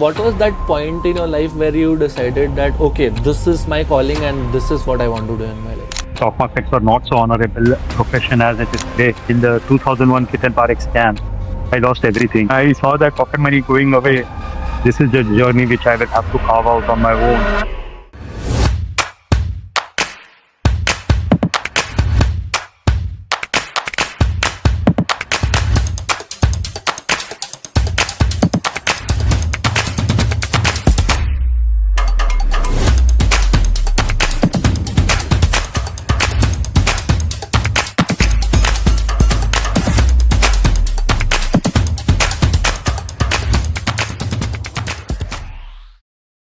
what was that point in your life where you decided that, okay, this is my calling and this is what I want to do in my life? Stock markets were not so honorable profession as it is today. In the 2001 Kitan Parekh scam, I lost everything. I saw that pocket money going away. This is the journey which I will have to carve out on my own.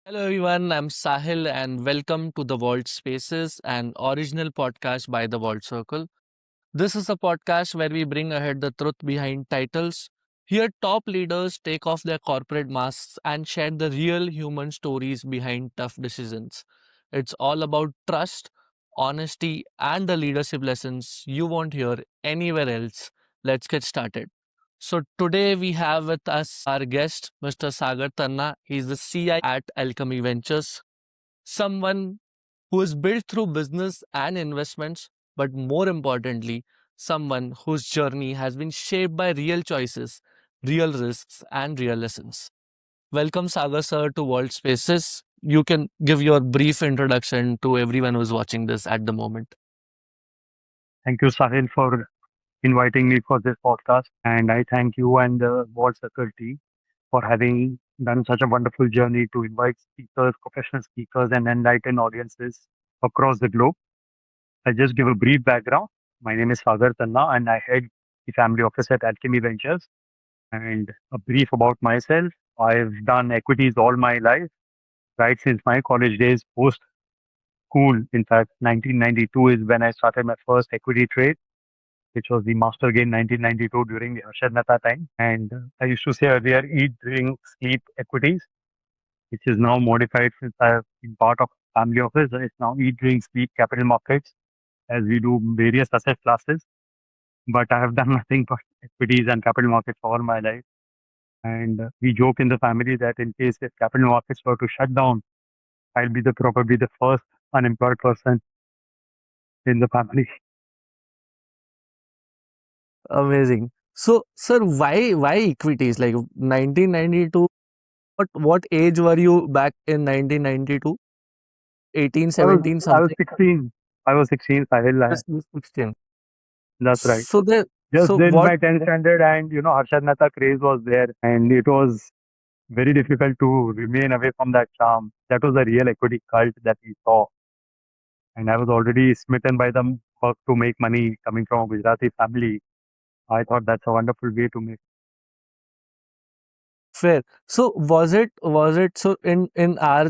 Hello everyone, I'm Sahil and welcome to the Vault Spaces, an original podcast by the Vault Circle. This is a podcast where we bring ahead the truth behind titles. Here, top leaders take off their corporate masks and share the real human stories behind tough decisions. It's all about trust, honesty, and the leadership lessons you won't hear anywhere else. Let's get started. So, today we have with us our guest, Mr. Sagar Tanna. He's the CIO at Alchemie Ventures, someone who is built through business and investments, but more importantly, someone whose journey has been shaped by real choices, real risks, and real lessons. Welcome, Sagar sir, to World Spaces. You can give your brief introduction to everyone who's watching this at the moment. Thank you, Sahil, for inviting me for this podcast. And I thank you and the World Circle team for having done such a wonderful journey to invite speakers, professional speakers, and enlighten audiences across the globe. I'll just give a brief background. My name is Sagar Tanna, and I head the family office at Alchemie Ventures. And a brief about myself. I've done equities all my life, right since my college days, post school. In fact, 1992 is when I started my first equity trade, which was the Master Gain 1992 during the Harshad Mehta time. And I used to say earlier, eat, drink, sleep equities, which is now modified since I've been part of family office. It's now eat, drink, sleep capital markets, as we do various asset classes. But I have done nothing but equities and capital markets all my life. And we joke in the family that in case if capital markets were to shut down, I'll be the probably the first unemployed person in the family. Amazing. So, sir, why equities? Like 1992, what age were you back in 1992? 18, I was 17, I was something? 16. I was 16, Sahil. Just 16. That's right. So the Just so then what my 10th standard and Harshad Mehta craze was there, and it was very difficult to remain away from that charm. That was a real equity cult that we saw. And I was already smitten by the work to make money coming from a Gujarati family. I thought that's a wonderful way to make. fair? So was it so in our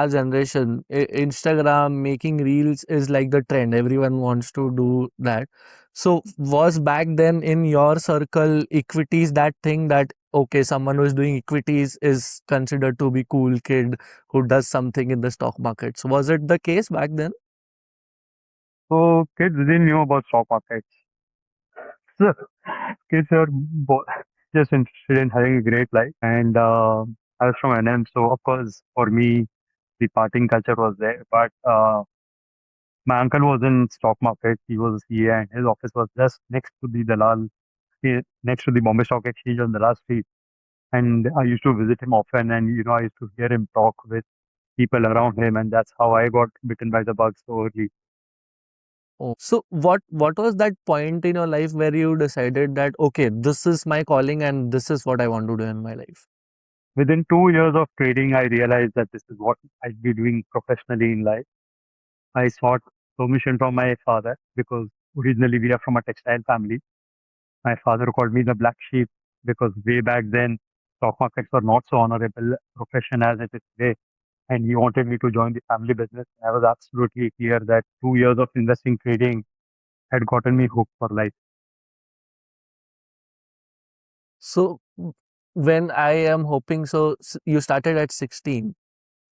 generation, Instagram making reels is like the trend. Everyone wants to do that. So was back then in your circle equities that thing that okay, someone who is doing equities is considered to be cool kid who does something in the stock markets. Was it the case back then? So kids didn't know about stock markets. So kids are just interested in having a great life. And I was from NM, so of course for me the partying culture was there. But my uncle was in stock market. He was a CA, and his office was just next to the Dalal, next to the Bombay Stock Exchange on the last street. And I used to visit him often, and I used to hear him talk with people around him, and that's how I got bitten by the bug so early. Oh. So what was that point in your life where you decided that okay, this is my calling and this is what I want to do in my life? Within 2 years of trading, I realized that this is what I'd be doing professionally in life. I sought permission from my father because originally we are from a textile family. My father called me the black sheep because way back then, stock markets were not so honorable profession as it is today. And he wanted me to join the family business. I was absolutely clear that 2 years of investing trading had gotten me hooked for life. So when I am hoping so you started at 16.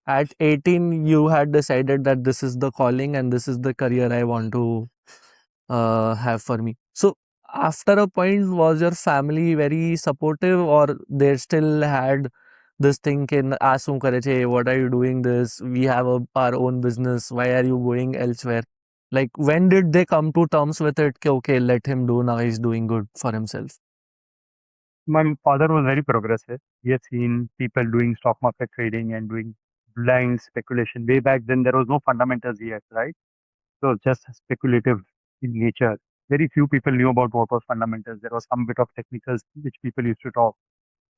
At 18 you had decided that this is the calling and this is the career I want to have for me. So after a point was your family very supportive or they still had this thing can ask "Hey, what are you doing this? We have our own business. Why are you going elsewhere?" Like, when did they come to terms with it? Okay, let him do. Now he's doing good for himself. My father was very progressive. He had seen people doing stock market trading and doing blind speculation. Way back then, there was no fundamentals yet, right? So just speculative in nature. Very few people knew about what was fundamentals. There was some bit of technicals which people used to talk.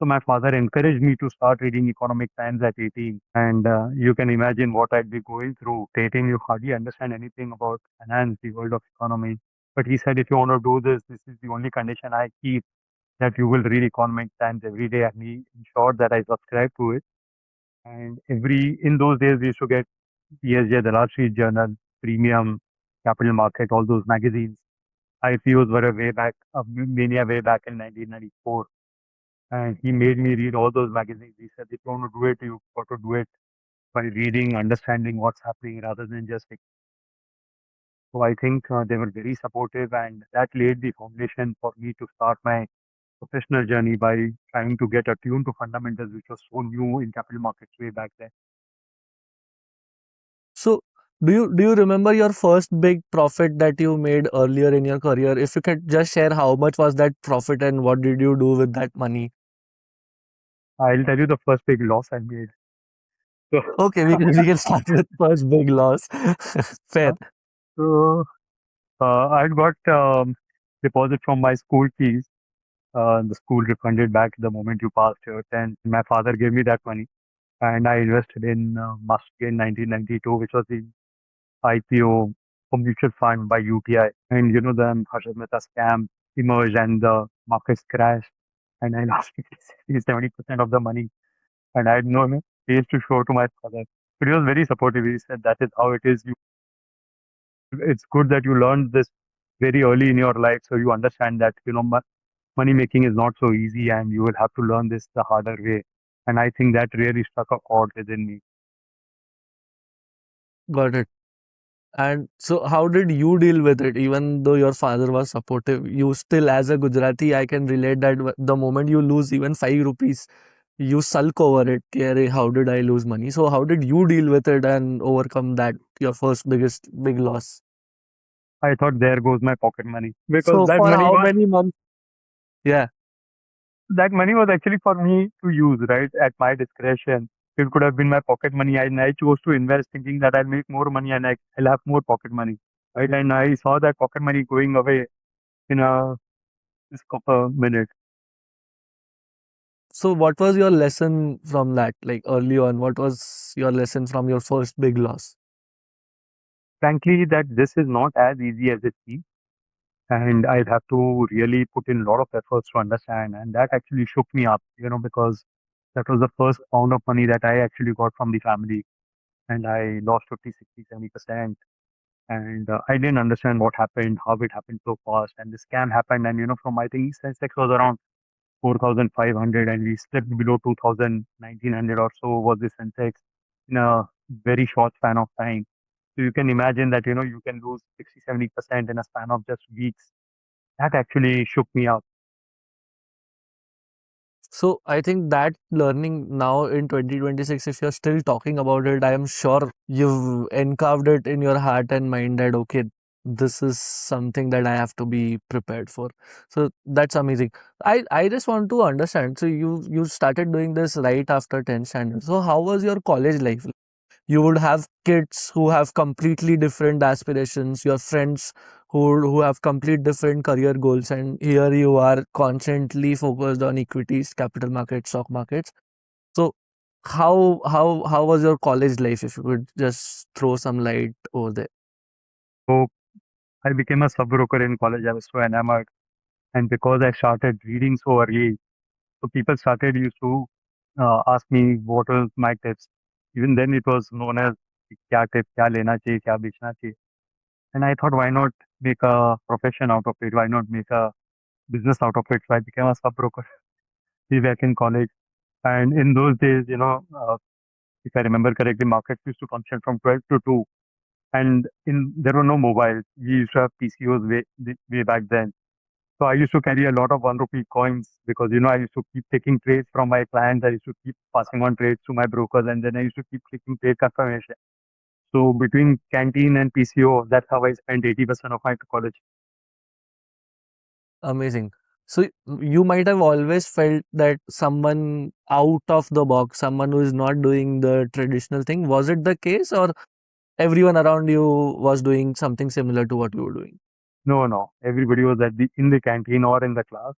So my father encouraged me to start reading economic times at 18. And you can imagine what I'd be going through. At 18, you hardly understand anything about finance, the world of economy. But he said, if you want to do this, this is the only condition I keep, that you will read economic times every day. And he ensured that I subscribe to it. And in those days, we used to get PSJ, the Wall Street Journal, Premium, Capital Market, all those magazines. IPOs were a way back, a mania way back in 1994. And he made me read all those magazines. He said, if you want to do it, you've got to do it by reading, understanding what's happening rather than just. So I think they were very supportive, and that laid the foundation for me to start my professional journey by trying to get attuned to fundamentals, which was so new in capital markets way back then. So, do you remember your first big profit that you made earlier in your career? If you could just share how much was that profit and what did you do with that money? I'll tell you the first big loss I made. So, Okay, we can start with first big loss. Fair. so I got deposit from my school fees. The school refunded back the moment you passed your 10th. My father gave me that money, and I invested in Must in 1992, which was the IPO for mutual fund by UTI. And you know, the Harshad Mehta scam emerged and the markets crashed. And I lost 70% of the money. And I had no face to show to my father. But he was very supportive. He said, that is how it is. It's good that you learned this very early in your life. So you understand that, money making is not so easy and you will have to learn this the harder way. And I think that really struck a chord within me. Got it. And so, how did you deal with it? Even though your father was supportive, you still, as a Gujarati, I can relate that the moment you lose even 5 rupees, you sulk over it. कि, "अरे, how did I lose money?" So, how did you deal with it and overcome that, your first biggest big loss? I thought, there goes my pocket money. Because So, for how many months? Yeah. that money was actually for me to use, right, at my discretion. It could have been my pocket money, and I chose to invest thinking that I'll make more money and I'll have more pocket money, right? And I saw that pocket money going away in a this couple of minutes. So, what was your lesson from that? Like early on, what was your lesson from your first big loss? Frankly, that this is not as easy as it seems, and I'd have to really put in a lot of efforts to understand. And that actually shook me up, because that was the first pound of money that I actually got from the family, and I lost 50, 60, 70%. And I didn't understand what happened, how it happened so fast. And the scam happened, and from I think Sensex was around 4,500, and we slipped below 2,000, 1,900 or so was the Sensex in a very short span of time. So you can imagine that you can lose 60, 70% in a span of just weeks. That actually shook me up. So I think that learning now in 2026, if you're still talking about it, I am sure you've encarved it in your heart and mind that, okay, this is something that I have to be prepared for. So that's amazing. I just want to understand. So you started doing this right after 10th standard. So how was your college life? You would have kids who have completely different aspirations, your friends who have complete different career goals, and here you are constantly focused on equities, capital markets, stock markets. So how was your college life, if you could just throw some light over there? So I became a sub broker in college. I was so enamored. And because I started reading so early, so people started used to ask me what was my tips. Even then, it was known as kya tip, kya lena chahiye, kya bechna chahiye. And I thought, why not make a profession out of it? Why not make a business out of it? So I became a sub broker way back in college. And in those days, if I remember correctly, markets used to function from 12 to 2. And there were no mobiles. We used to have PCOs way back then. So I used to carry a lot of 1 rupee coins because I used to keep taking trades from my clients. I used to keep passing on trades to my brokers, and then I used to keep clicking trade confirmation. So between canteen and PCO, that's how I spent 80% of my college. Amazing. So you might have always felt that someone out of the box, someone who is not doing the traditional thing. Was it the case, or everyone around you was doing something similar to what you were doing? No, no, everybody was at the in the canteen or in the class,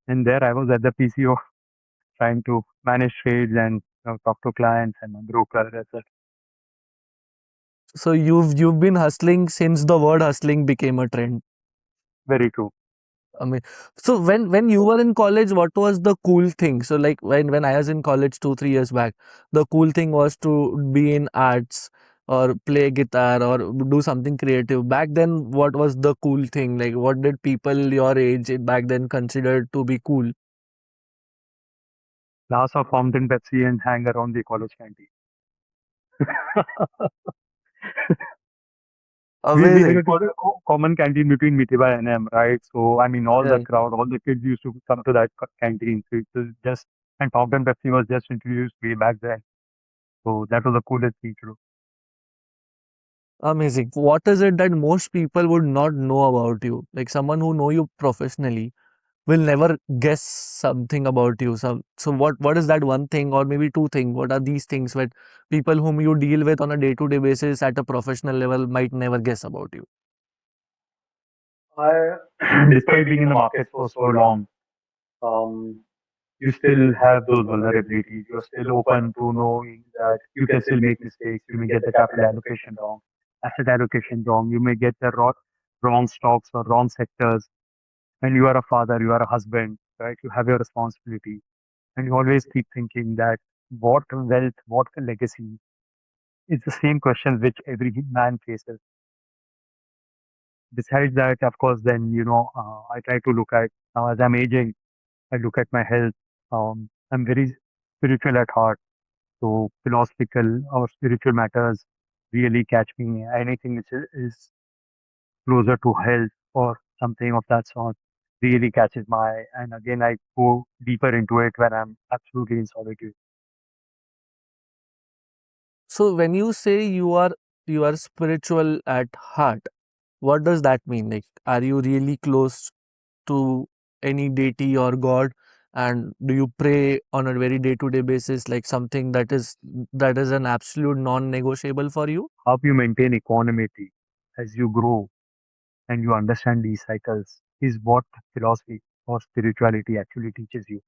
and there I was at the PCO trying to manage trades and talk to clients and my broker, etc. So you've been hustling since the word hustling became a trend. Very true. I mean, so when you were in college, what was the cool thing? So like when I was in college 2 3 years back, the cool thing was to be in arts or play guitar or do something creative. Back then, what was the cool thing? Like what did people your age back then consider to be cool? Glass of fountain Pepsi and hang around the college canteen. We Amazing. it was a common canteen between Mitiba and M, right? So I mean, all the Right. crowd, all the kids used to come to that canteen. So it was just and fountain Pepsi was just introduced way back then. So that was the coolest thing to do. Amazing. What is it that most people would not know about you? Like someone who know you professionally will never guess something about you. So what is that one thing or maybe two things? What are these things that people whom you deal with on a day-to-day basis at a professional level might never guess about you? I, despite being in the market for so long, um, you still have those vulnerabilities. You're still open to knowing that you can still make mistakes. You may get the capital allocation wrong, asset allocation wrong. You may get the wrong stocks or wrong sectors. And you are a father, you are a husband, right? You have your responsibility. And you always keep thinking that what wealth, what legacy? It's the same question which every man faces. Besides that, of course, then, I try to look at, now as I'm aging, I look at my health. I'm very spiritual at heart. So philosophical or spiritual matters really catch me. Anything which is closer to health or something of that sort really catches my eye. And again, I go deeper into it when I'm absolutely in solitude. So when you say you are spiritual at heart, what does that mean? Like, are you really close to any deity or god? And do you pray on a very day-to-day basis, like something that is an absolute non-negotiable for you? How you maintain equanimity as you grow and you understand these cycles is what philosophy or spirituality actually teaches you.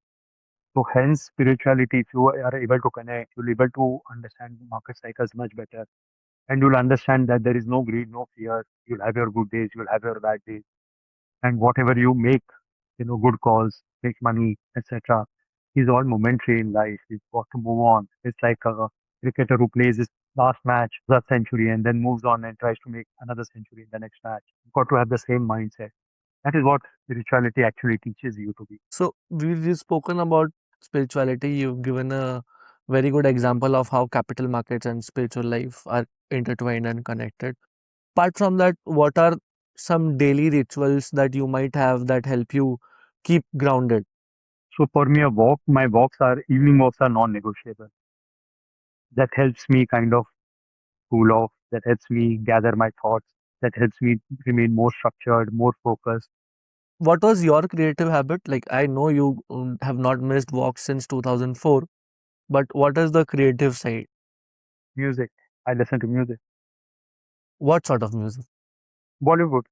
So hence spirituality, if you are able to connect, you'll be able to understand market cycles much better. And you'll understand that there is no greed, no fear. You'll have your good days, you'll have your bad days. And whatever you make, good calls, make money, etc., is all momentary in life. You've got to move on. It's like a cricketer who plays his last match, that century, and then moves on and tries to make another century in the next match. You've got to have the same mindset. That is what spirituality actually teaches you to be. So we've spoken about spirituality. You've given a very good example of how capital markets and spiritual life are intertwined and connected. Apart from that, what are some daily rituals that you might have that help you keep grounded? So for me, my walks are evening walks are non-negotiable. That helps me kind of cool off. That helps me gather my thoughts. That helps me remain more structured, more focused. What was your creative habit? Like, I know you have not missed walks since 2004, but what is the creative side? Music. I listen to music. What sort of music? Bollywood.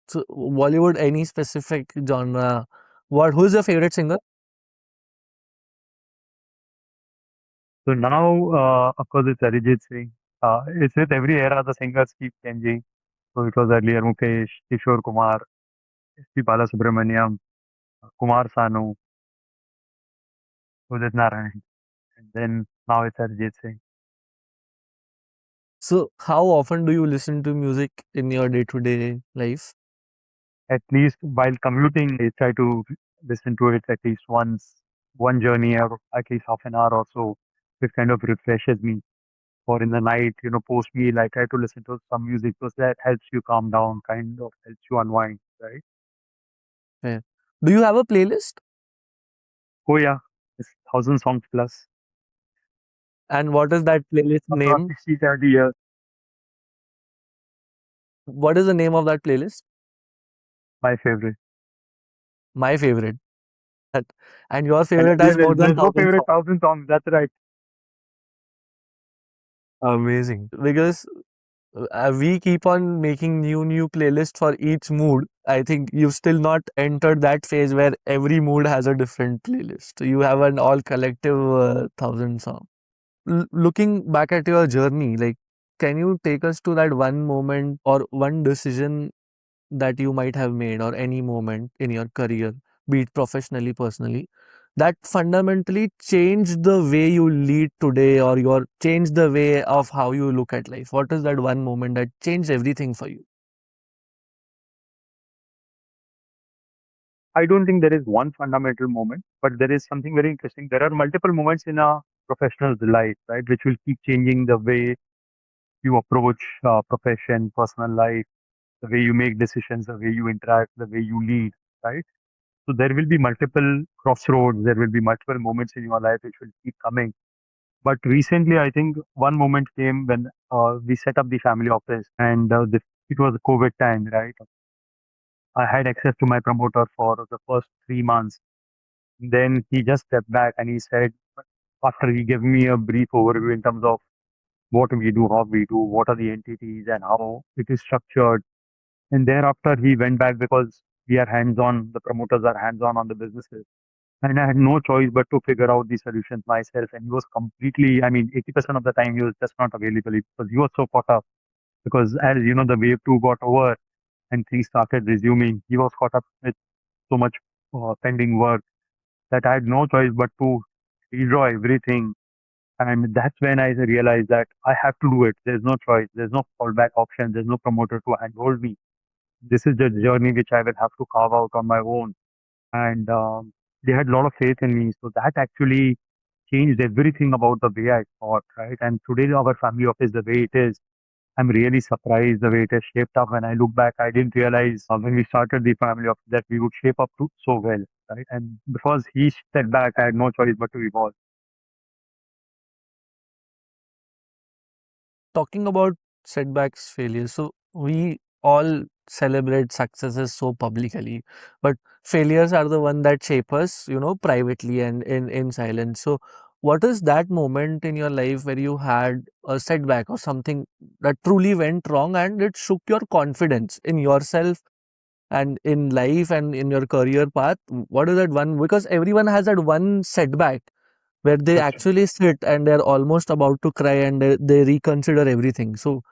So, Bollywood, any specific genre? Who's your favorite singer? So now, of course, it's Arijit Singh. It's with every era the singers keep changing. So it was earlier Mukesh, Kishore Kumar, S.P. Balasubramaniam, Kumar Sanu, Udit Narayan, and then now it's Arijit Singh. So, how often do you listen to music in your day-to-day life? At least while commuting, I try to listen to it at least once, one journey or at least half an hour or so. It kind of refreshes me. Or in the night, post meal, I try to listen to some music because that helps you calm down, kind of helps you unwind, right? Fair. Do you have a playlist? Oh yeah, it's 1,000 songs plus And what is that playlist across name? 60, 70 years. What is the name of that playlist? My favorite. My favorite. That- And your And favorite has more than there's no 1,000 favorite songs. 1,000 songs. That's right. Amazing. Because we keep on making new playlists for each mood. I think you've still not entered that phase where every mood has a different playlist. You have an all collective 1,000 song. Looking back at your journey, like, can you take us to that one moment or one decision that you might have made, or any moment in your career, be it professionally, personally, that fundamentally changed the way you lead today, or your changed the way of how you look at life? What is that one moment that changed everything for you? I don't think there is one fundamental moment, but there is something very interesting. There are multiple moments in a professional's life, right, which will keep changing the way you approach profession, personal life, the way you make decisions, the way you interact, the way you lead, right? So there will be multiple crossroads, there will be multiple moments in your life which will keep coming. But recently, I think one moment came when we set up the family office, and it was COVID time, right? I had access to my promoter for the first 3 months. Then he just stepped back and he said, after he gave me a brief overview in terms of what we do, how we do, what are the entities, and how it is structured. And thereafter, he went back because we are hands on, the promoters are hands on the businesses. And I had no choice but to figure out the solutions myself. And he was completely, I mean, 80% of the time, he was just not available because he was so caught up. Because as you know, the wave two got over and things started resuming. He was caught up with so much pending work that I had no choice but to redraw everything. And that's when I realized that I have to do it. There's no choice. There's no fallback option. There's no promoter to handhold me. This is the journey which I will have to carve out on my own. And they had a lot of faith in me. So that actually changed everything about the way I thought, right? And today our family office, the way it is, I'm really surprised the way it has shaped up. When I look back, I didn't realize when we started the family office that we would shape up to so well, right? And because he stepped back, I had no choice but to evolve. Talking about setbacks, failures, so we all celebrate successes so publicly, but failures are the one that shape us, privately and in silence. So what is that moment in your life where you had a setback or something that truly went wrong and it shook your confidence in yourself and in life and in your career path? What is that one? Because everyone has that one setback where they That's right. actually sit and they're almost about to cry and they reconsider everything. So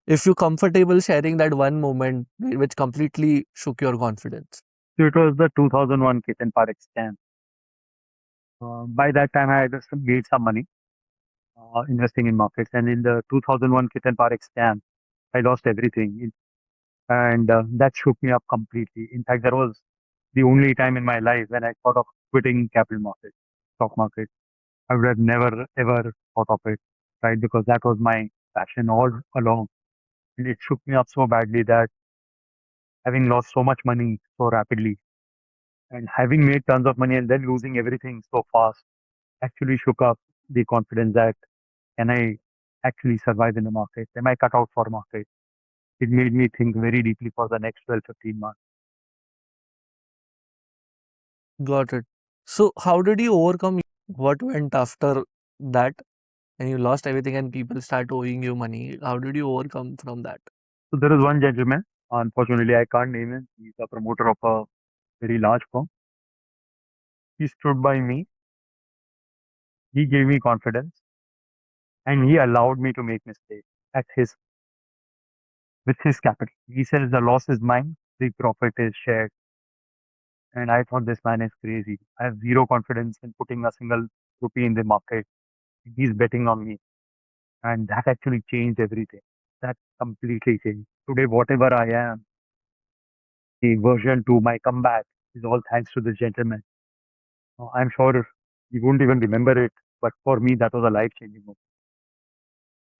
if you're comfortable sharing that one moment which completely shook your confidence. So it was the 2001 Kitchen Park scam. By that time, I had made some money investing in markets. And in the 2001 Kitchen Park scam, I lost everything. And that shook me up completely. In fact, that was the only time in my life when I thought of quitting capital market, stock market. I would have never ever thought of it, right? Because that was my passion all along. And it shook me up so badly that having lost so much money so rapidly and having made tons of money and then losing everything so fast actually shook up the confidence that can I actually survive in the market? Am I cut out for market? It made me think very deeply for the next 12, 15 months. Got it. So how did you overcome what went after that and you lost everything and people start owing you money? How did you overcome from that? So there is one gentleman, unfortunately I can't name him. He's a promoter of a very large firm. He stood by me. He gave me confidence and he allowed me to make mistakes at his with his capital. He says the loss is mine, the profit is shared. And I thought this man is crazy. I have zero confidence in putting a single rupee in the market. He's betting on me. And that actually changed everything. That completely changed. Today, whatever I am, the version 2, my comeback, is all thanks to this gentleman. I'm sure you won't even remember it, but for me, that was a life changing moment.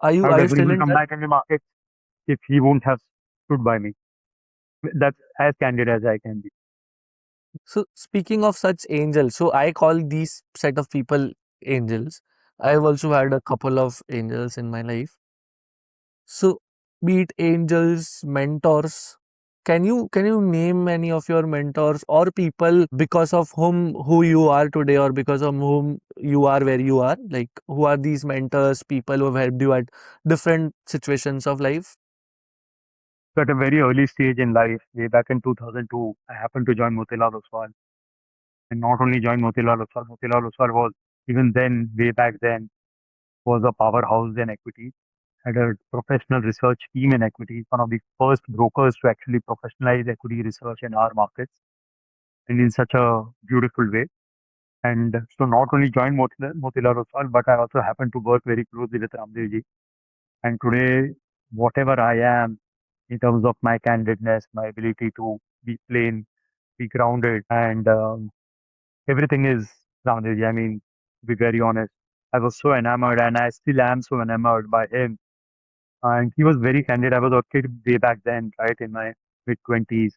Are I you would are you have still even in come touch? back in the market if he wouldn't have stood by me. That's as candid as I can be. So speaking of such angels, so I call these set of people angels. I've also had a couple of angels in my life. So be it angels, mentors. Can you name any of your mentors or people because of who you are today or because of whom you are where you are? Like who are these mentors, people who have helped you at different situations of life? So at a very early stage in life, way back in 2002, I happened to join Motilal Oswal. And not only join Motilal Oswal was even then, way back then, was a powerhouse in equity, had a professional research team in equity, one of the first brokers to actually professionalize equity research in our markets, and in such a beautiful way. And so not only joined Motilal Oswal, but I also happened to work very closely with Ramdevji. And today, whatever I am in terms of my candidness, my ability to be plain, be grounded, and everything is Ramdevji. I mean, to be very honest, I was so enamored, and I still am so enamored by him. And he was very candid. I was a kid way back then, right, in my mid 20s.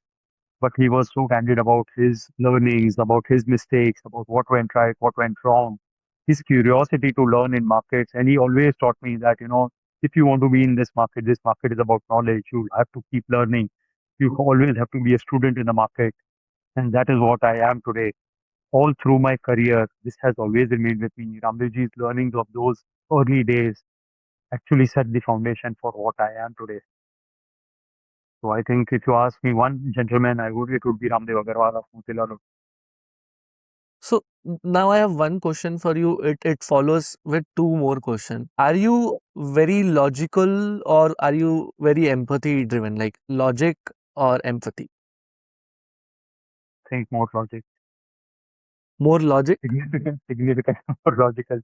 But he was so candid about his learnings, about his mistakes, about what went right, what went wrong, his curiosity to learn in markets. And he always taught me that, if you want to be in this market is about knowledge. You have to keep learning. You always have to be a student in the market. And that is what I am today. All through my career, this has always remained with me. Ramdevji's learnings of those early days actually set the foundation for what I am today. So I think if you ask me one gentleman, it would be Ramdev Agarwal of Motilal. So now I have one question for you. It follows with two more questions. Are you very logical or are you very empathy driven? Like logic or empathy? Think more logic, More logic? significant, more logical.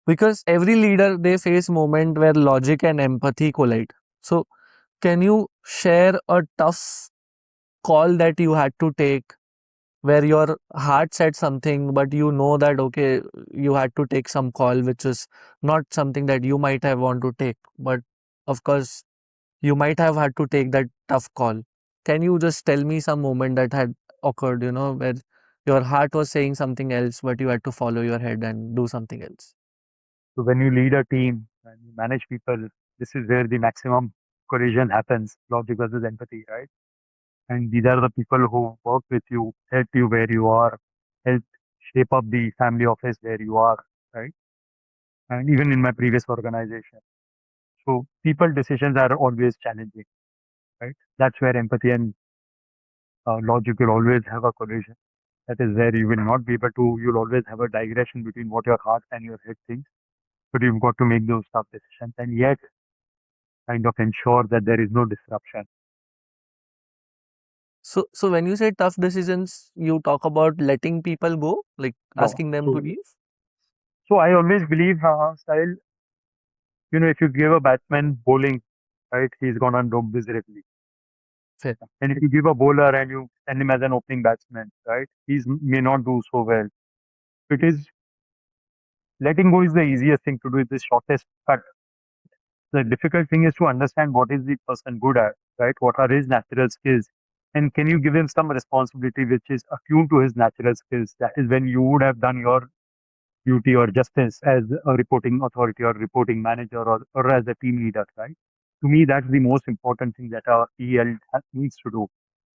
Because every leader they face moment where logic and empathy collide. So can you share a tough call that you had to take where your heart said something, but you know that okay, you had to take some call which is not something that you might have want to take, but of course you might have had to take that tough call. Can you just tell me some moment that had occurred, where your heart was saying something else, but you had to follow your head and do something else? So when you lead a team and you manage people, this is where the maximum collision happens. Logic versus empathy, right? And these are the people who work with you, help you where you are, help shape up the family office where you are, right? And even in my previous organization. So people decisions are always challenging, right? That's where empathy and logic will always have a collision. That is where you will not be able to, you'll always have a digression between what your heart and your head thinks. But you've got to make those tough decisions and yet kind of ensure that there is no disruption. So when you say tough decisions, you talk about letting people go, like No. asking them to leave? So I always believe, style, if you give a batsman bowling, right, he's gonna do miserably. Fair. And if you give a bowler and you send him as an opening batsman, right, he's may not do so well. It is letting go is the easiest thing to do, is the shortest cut. The difficult thing is to understand what is the person good at, right? What are his natural skills? And can you give him some responsibility which is attuned to his natural skills? That is when you would have done your duty or justice as a reporting authority or reporting manager or as a team leader, right? To me, that's the most important thing that our EL needs to do,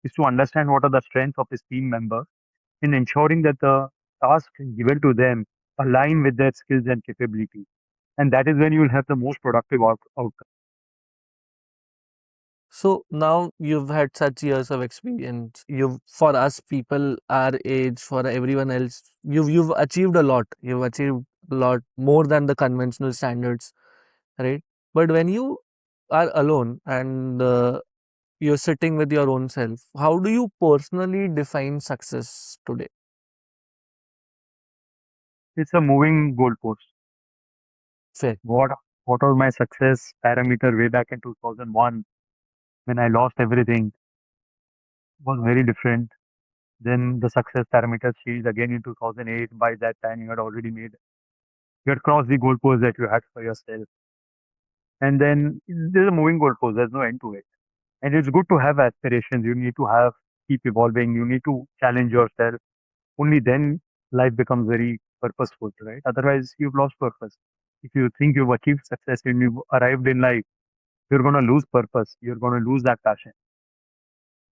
is to understand what are the strengths of his team members in ensuring that the task given to them align with their skills and capabilities. And that is when you will have the most productive outcome. So now you've had such years of experience. For us people our age, for everyone else, you've achieved a lot. You've achieved a lot more than the conventional standards, right? But when you are alone and you're sitting with your own self, how do you personally define success today? It's a moving goalpost. Fair. What what was my success parameter way back in 2001 when I lost everything was very different. Then the success parameters changed again in 2008. By that time, you had crossed the goalpost that you had for yourself. And then there's a moving goalpost. There's no end to it. And it's good to have aspirations. You need to have keep evolving. You need to challenge yourself. Only then life becomes very purposeful, right? Otherwise, you've lost purpose. If you think you've achieved success and you've arrived in life, you're going to lose purpose. You're going to lose that passion.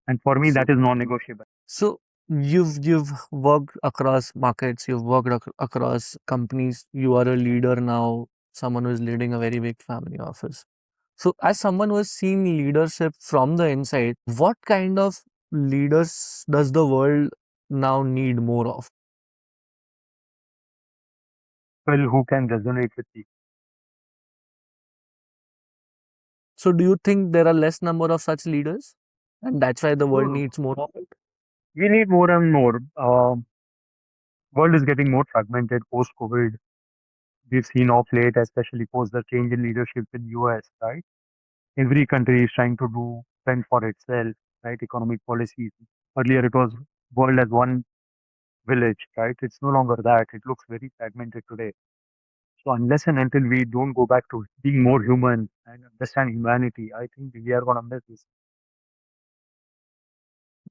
And for me, that So is non-negotiable. so you've worked across markets, you've worked across companies, you are a leader now, someone who is leading a very big family office. So as someone who has seen leadership from the inside, what kind of leaders does the world now need more of? People who can resonate with people. So do you think there are less number of such leaders? And that's why the No, world no. needs more of it? We need more and more. World is getting more fragmented post-COVID. We've seen of late, especially post the change in leadership in US, right? Every country is trying to do fend for itself, right? Economic policies. Earlier, it was world as one village, right? It's no longer that. It looks very fragmented today. So unless and until we don't go back to being more human and understand humanity, I think we are gonna miss this.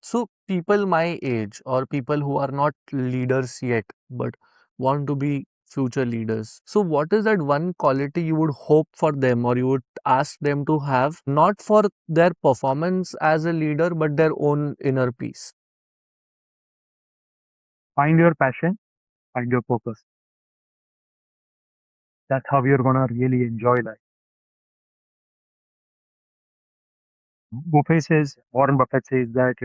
So people my age or people who are not leaders yet but want to be future leaders. So what is that one quality you would hope for them or you would ask them to have, not for their performance as a leader but their own inner peace? Find your passion, find your purpose. That's how you're gonna really enjoy life. Warren Buffett says that,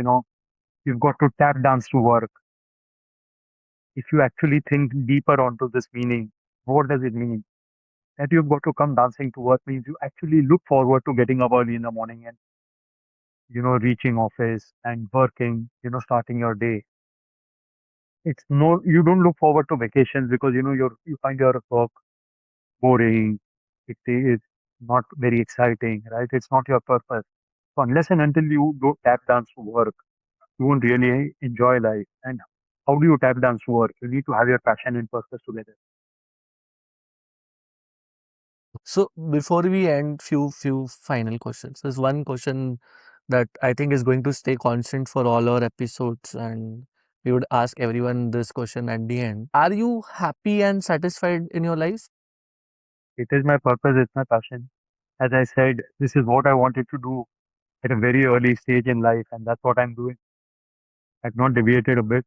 you've got to tap dance to work. If you actually think deeper onto this meaning, what does it mean? That you've got to come dancing to work means you actually look forward to getting up early in the morning and, reaching office and working, starting your day. It's no, you don't look forward to vacations because, you find your work boring. It is not very exciting, right? It's not your purpose. So unless and until you don't tap dance to work, you won't really enjoy life. And how do you tap dance to work? You need to have your passion and purpose together. So before we end, few final questions. There's one question that I think is going to stay constant for all our episodes, and we would ask everyone this question at the end. Are you happy and satisfied in your life? It is my purpose, it's my passion. As I said, this is what I wanted to do at a very early stage in life, and that's what I'm doing. I've not deviated a bit.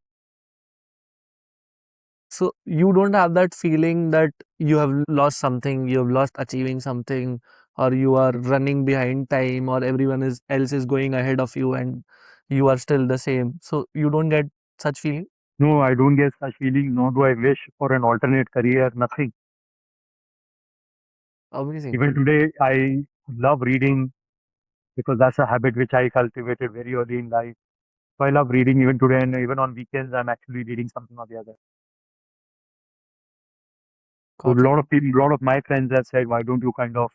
So you don't have that feeling that you have lost something, you have lost achieving something, or you are running behind time, or everyone is else is going ahead of you, and you are still the same. So you don't get such feeling. No, I don't get such feeling, nor do I wish for an alternate career, nothing. Amazing. Even today, I love reading because that's a habit which I cultivated very early in life. So I love reading even today, and even on weekends, I'm actually reading something or the other. So a Got it. lot of people, a lot of my friends have said, why don't you kind of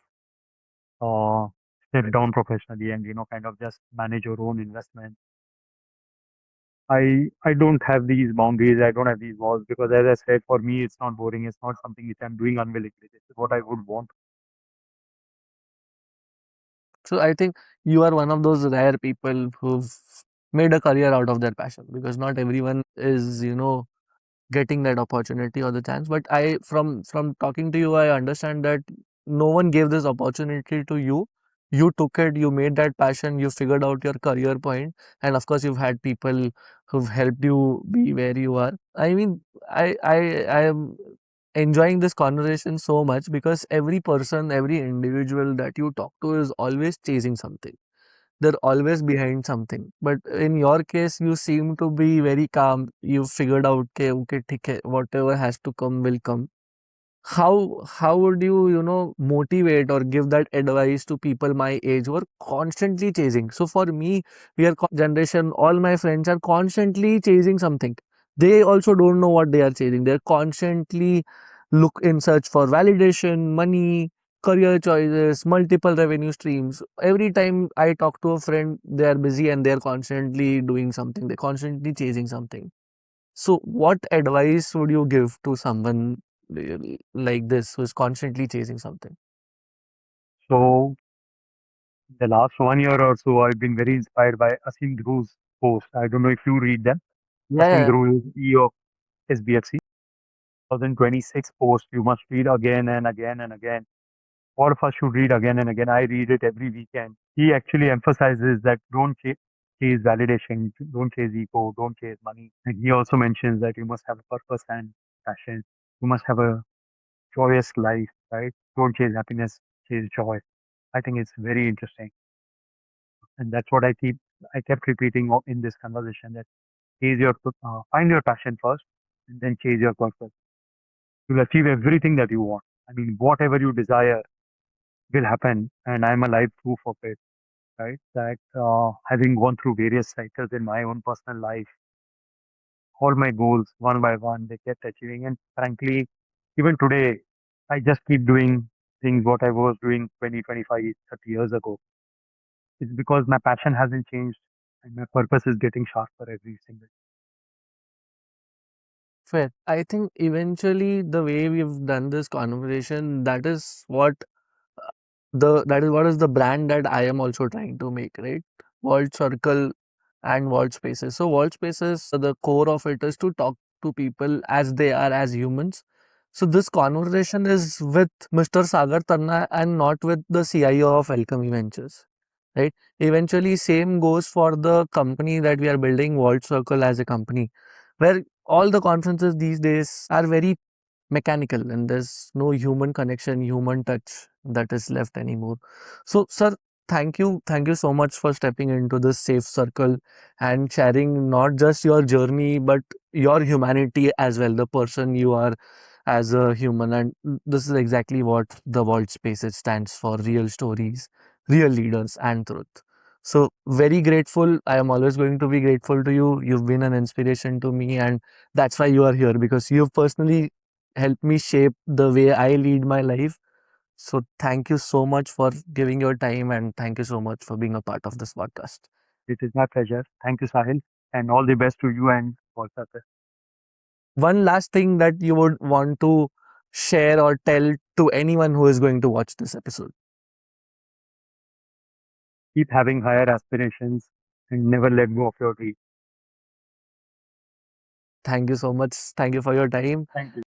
uh, step down professionally and kind of just manage your own investment? I don't have these boundaries. I don't have these walls because, as I said, for me, it's not boring. It's not something which I'm doing unwillingly. This is what I would want. So I think you are one of those rare people who've made a career out of their passion because not everyone is, getting that opportunity or the chance. But I from talking to you, I understand that no one gave this opportunity to you. You took it, you made that passion, you figured out your career point, and of course you've had people who've helped you be where you are. I mean, I am enjoying this conversation so much because every person, every individual that you talk to is always chasing something. They're always behind something. But in your case, you seem to be very calm. You figured out, okay, ठीक है, whatever has to come will come. How would you, motivate or give that advice to people my age who are constantly chasing? So for me, we are generation, all my friends are constantly chasing something. They also don't know what they are chasing. They're constantly look in search for validation, money, career choices, multiple revenue streams. Every time I talk to a friend, they are busy and they're constantly doing something. They're constantly chasing something. So, what advice would you give to someone like this who is constantly chasing something? So the last 1 year or so, I've been very inspired by Asim Dhru's post. I don't know if you read them. Yeah, Sachin yeah. Guru is CEO of SBFC. 2026 post you must read again and again and again. All of us should read again and again. I read it every weekend. He actually emphasizes that don't chase validation, don't chase ego, don't chase money. And he also mentions that you must have a purpose and passion. You must have a joyous life, right? Don't chase happiness, chase joy. I think it's very interesting, and that's what I kept repeating in this conversation that find your passion first, and then chase your purpose. You'll achieve everything that you want. I mean, whatever you desire will happen, and I'm a live proof of it, right? That having gone through various cycles in my own personal life, all my goals one by one, they kept achieving. And frankly, even today, I just keep doing things what I was doing 20, 25, 30 years ago. It's because my passion hasn't changed and my purpose is getting sharper every single. Fair. I think eventually the way we've done this conversation, that is what is the brand that I am also trying to make, right? World Circle and World Spaces. So World Spaces, the core of it is to talk to people as they are as humans. So this conversation is with Mr. Sagar Tanna and not with the CIO of Alchemie Ventures, right? Eventually, same goes for the company that we are building, World Circle as a company, where all the conferences these days are very mechanical and there's no human connection, human touch that is left anymore. So, sir, thank you so much for stepping into this safe circle and sharing not just your journey but your humanity as well, the person you are as a human. And this is exactly what the World Spaces stands for: real stories, real leaders, and truth. So, very grateful. I am always going to be grateful to you. You've been an inspiration to me, and that's why you are here, because you've personally helped me shape the way I lead my life. So thank you so much for giving your time, and thank you so much for being a part of this podcast. It is my pleasure. Thank you, Sahil, and all the best to you and Volta. One last thing that you would want to share or tell to anyone who is going to watch this episode. Keep having higher aspirations and never let go of your dreams. Thank you so much. Thank you for your time. Thank you.